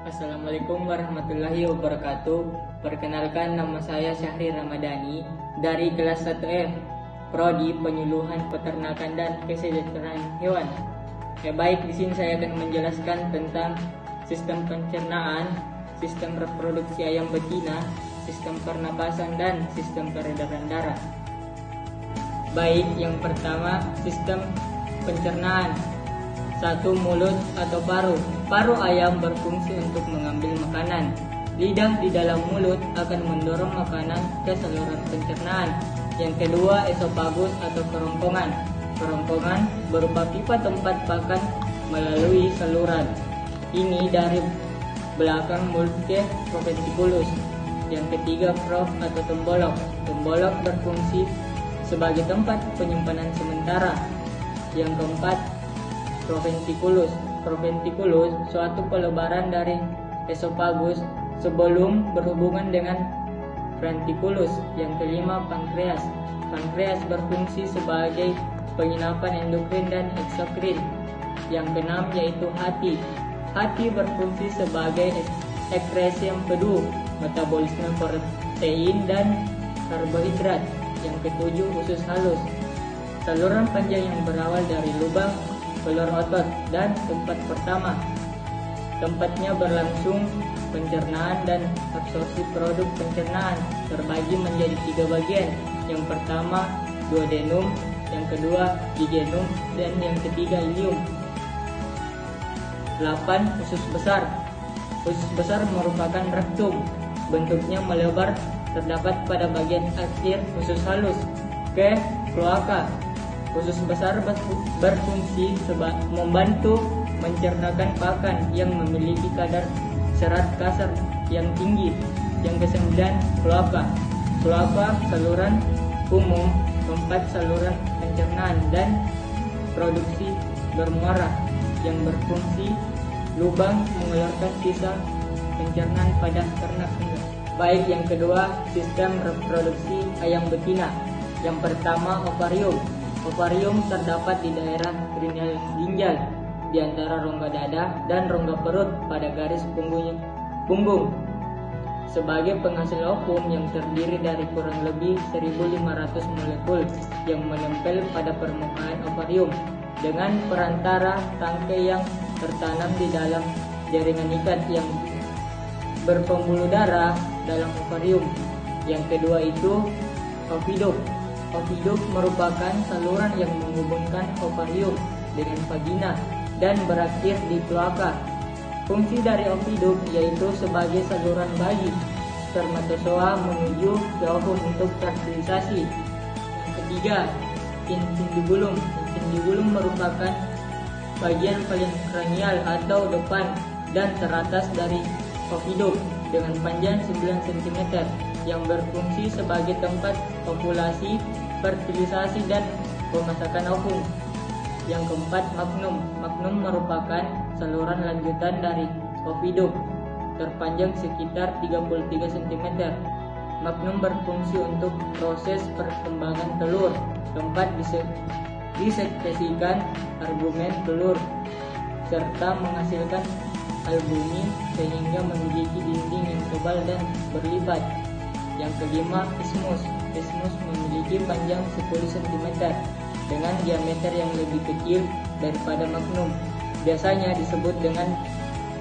Assalamualaikum warahmatullahi wabarakatuh. Perkenalkan, nama saya Syahri Ramadhani dari kelas 1F, Prodi Penyuluhan Peternakan dan Kesejahteraan Hewan. Baik, di sini saya akan menjelaskan tentang sistem pencernaan, sistem reproduksi ayam betina, sistem pernapasan, dan sistem peredaran darah. Baik, yang pertama, sistem pencernaan. 1. Mulut atau paru. Paru ayam berfungsi untuk mengambil makanan. Lidah di dalam mulut akan mendorong makanan ke saluran pencernaan. Yang kedua, esofagus atau kerongkongan. Kerongkongan berupa pipa tempat pakan melalui saluran ini dari belakang mulut ke proventriculus. Yang ketiga, prof atau tembolok. Tembolok berfungsi sebagai tempat penyimpanan sementara. Yang keempat, proventriculus. Proventriculus suatu pelebaran dari esofagus sebelum berhubungan dengan ventriculus. Yang kelima, pankreas. Pankreas berfungsi sebagai penginapan endokrin dan eksokrin. Yang keenam yaitu hati. Hati berfungsi sebagai ekskresi empedu, metabolisme protein dan karbohidrat. Yang ketujuh, usus halus. Saluran panjang yang berawal dari lubang pelur otot dan tempat pertama. Tempatnya berlangsung pencernaan dan absorpsi produk pencernaan terbagi menjadi 3 bagian. Yang pertama, duodenum, yang kedua, jejunum, dan yang ketiga, ileum. 8. Usus besar. Usus besar merupakan rektum. Bentuknya melebar, terdapat pada bagian akhir usus halus ke kloaka. Usus besar berfungsi membantu mencernakan pakan yang memiliki kadar serat kasar yang tinggi. Yang kesembilan, kloaka. Kloaka saluran umum, tempat saluran pencernaan dan produksi bermuara yang berfungsi lubang mengeluarkan sisa pencernaan pada ternak. Baik, yang kedua, sistem reproduksi ayam betina. Yang pertama, ovarium. Ovarium terdapat di daerah krinal ginjal di antara rongga dada dan rongga perut pada garis punggung. Sebagai penghasil ovum yang terdiri dari kurang lebih 1.500 molekul yang menempel pada permukaan ovarium dengan perantara tangkai yang tertanam di dalam jaringan ikat yang berpembuluh darah dalam ovarium. Yang kedua itu oviduk. Oviduk merupakan saluran yang menghubungkan ovarium dengan vagina dan berakhir di kloaka. Fungsi dari oviduk yaitu sebagai saluran bayi spermatozoa menuju ke ovum untuk fertilisasi. Yang ketiga, infundibulum. Infundibulum merupakan bagian paling kranial atau depan dan teratas dari oviduk dengan panjang 9 cm yang berfungsi sebagai tempat ovulasi, fertilisasi, dan pemasakan ovum. Yang keempat, magnum. Magnum merupakan saluran lanjutan dari oviduk, terpanjang sekitar 33 cm. Magnum berfungsi untuk proses perkembangan telur, tempat disekresikan albumen telur, serta menghasilkan albumin sehingga memiliki dinding yang tebal dan berlipat. Yang kelima, isthmus. Isthmus memiliki panjang 10 cm dengan diameter yang lebih kecil daripada magnum. Biasanya disebut dengan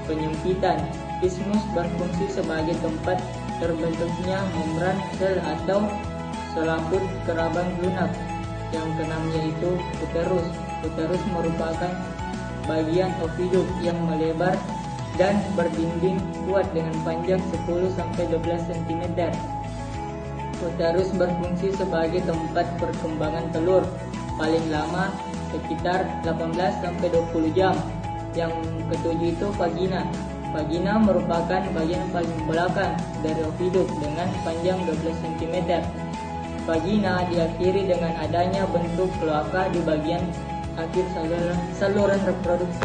penyempitan. Isthmus berfungsi sebagai tempat terbentuknya membran sel atau selaput kerabang lunak. Yang keenam yaitu uterus. Uterus merupakan bagian oviduk yang melebar dan berdinding kuat dengan panjang 10-12 cm. Uterus berfungsi sebagai tempat perkembangan telur paling lama sekitar 18-20 jam. Yang ketujuh itu vagina. Vagina merupakan bagian paling belakang dari oviduk dengan panjang 12 cm. Vagina diakhiri dengan adanya bentuk kloaka di bagian akhir saluran reproduksi.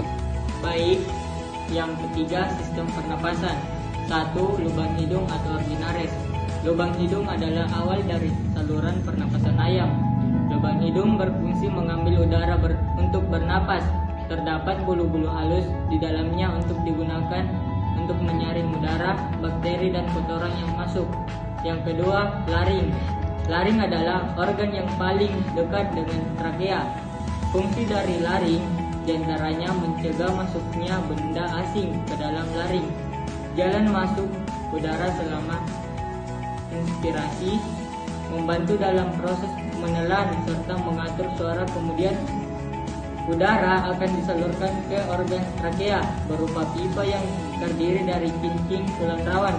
Baik, yang ketiga, sistem pernapasan. 1. Lubang hidung atau ordinaris. Lubang hidung adalah awal dari saluran pernapasan ayam. Lubang hidung berfungsi mengambil udara untuk bernapas. Terdapat bulu-bulu halus di dalamnya untuk digunakan untuk menyaring udara, bakteri, dan kotoran yang masuk. Yang kedua, laring. Laring adalah organ yang paling dekat dengan trakea. Fungsi dari laring diantaranya mencegah masuknya benda asing ke dalam laring, jalan masuk udara selama inspirasi, membantu dalam proses menelan serta mengatur suara. Kemudian udara akan disalurkan ke organ trakea berupa pipa yang terdiri dari kincing tulang rawan.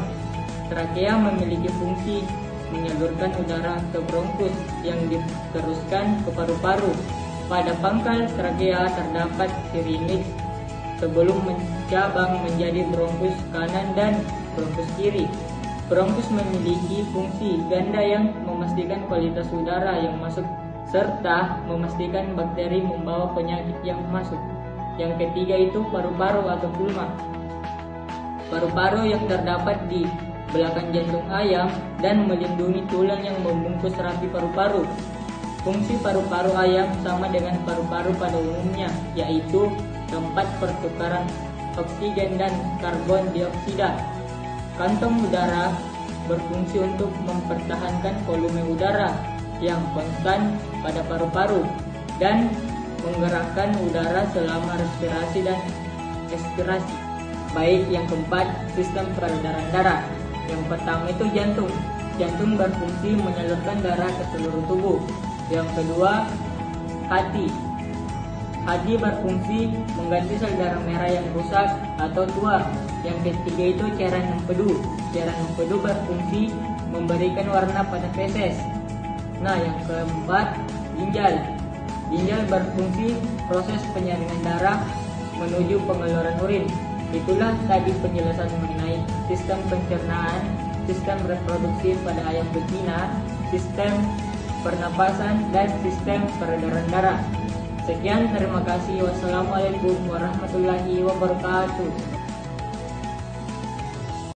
Trakea memiliki fungsi menyalurkan udara ke bronkus yang diteruskan ke paru-paru. Pada pangkal trakea terdapat sirinix sebelum mencabang menjadi bronkus kanan dan bronkus kiri. Bronkus memiliki fungsi ganda yang memastikan kualitas udara yang masuk serta memastikan bakteri membawa penyakit yang masuk. Yang ketiga itu paru-paru atau pulma. Paru-paru yang terdapat di belakang jantung ayam dan melindungi tulang yang membungkus rapi paru-paru. Fungsi paru-paru ayam sama dengan paru-paru pada umumnya, yaitu tempat pertukaran oksigen dan karbon dioksida. Kantong udara berfungsi untuk mempertahankan volume udara yang konstan pada paru-paru dan menggerakkan udara selama respirasi dan ekspirasi. Baik, yang keempat, sistem peredaran darah. Yang pertama itu jantung. Jantung berfungsi menyalurkan darah ke seluruh tubuh. Yang kedua, hati. Hati berfungsi mengganti sel darah merah yang rusak atau tua. Yang ketiga itu cairan empedu. Cairan empedu berfungsi memberikan warna pada feses. Nah, yang keempat, ginjal. Ginjal berfungsi proses penyaringan darah menuju pengeluaran urin. Itulah tadi penjelasan mengenai sistem pencernaan, sistem reproduksi pada ayam betina, sistem pernapasan, dan sistem peredaran darah. Sekian, terima kasih. Wassalamualaikum warahmatullahi wabarakatuh.